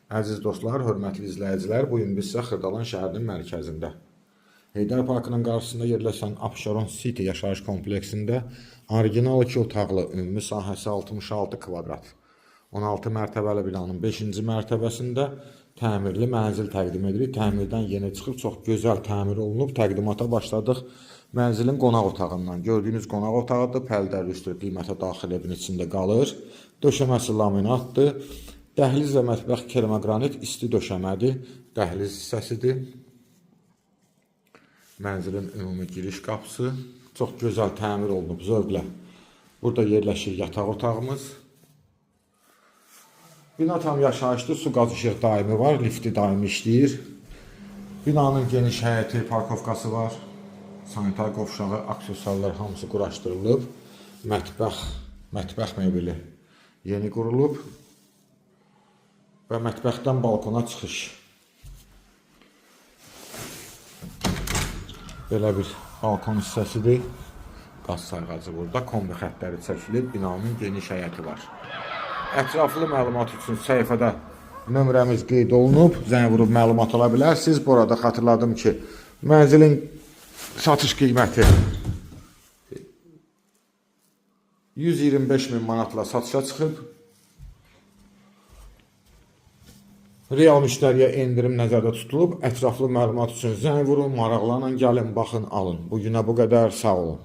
Əziz dostlar, hörmətli izləyicilər, bugün biz sizə Xırdalan şəhərinin mərkəzində Heydər Parkının qarşısında yerləşən Abşeron City yaşayış kompleksində orijinal 2 otaqlı, ümumi sahəsi 66 kvadrat, 16 mərtəbəli binanın 5-ci mərtəbəsində təmirli mənzil təqdim edirik. Təmirdən yeni çıxıb, çox gözəl təmir olunub, təqdimata başladıq. Mənzilin qonaq otağından. Gördüyünüz qonaq otağıdır, pərdəli üstü qiymətə daxil evin içində qalır. Döşəməsi laminatdır. Dəhliz və mətbəx kermogranit isti döşəmədir. Dəhliz hissəsidir. Mənzilin ümumi giriş qapısı. Çox gözəl təmir olunub, zövqlə. Burada yerləşir yataq otağımız. Bina tam yaşayışlı, su qaz işıq daimi var, lifti daimi işləyir. Binanın geniş həyəti, parkovkası var. Sanitar qovşağı, aksesuarlar hamısı quraşdırılıb. Mətbəx mebeli yeni qurulub. Və mətbəxdən balkona çıxış. Belə bir balkon hissəsidir. Qaz sayğacı burada. Kombi xəttləri çəkilib. Binanın geniş həyəti var. Ətraflı məlumat üçün səhifədə nömrəmiz qeyd olunub. Zəng vurub məlumat ala bilərsiniz. Bu arada xatırladım ki, mənzilin satış qiyməti 125.000 manatla satışa çıxıb. Real müştəriyə endirim nəzərdə tutulub. Ətraflı məlumat üçün zəng vurun, maraqlanın, gəlin, baxın, alın. Bugünə bu qədər, sağ olun.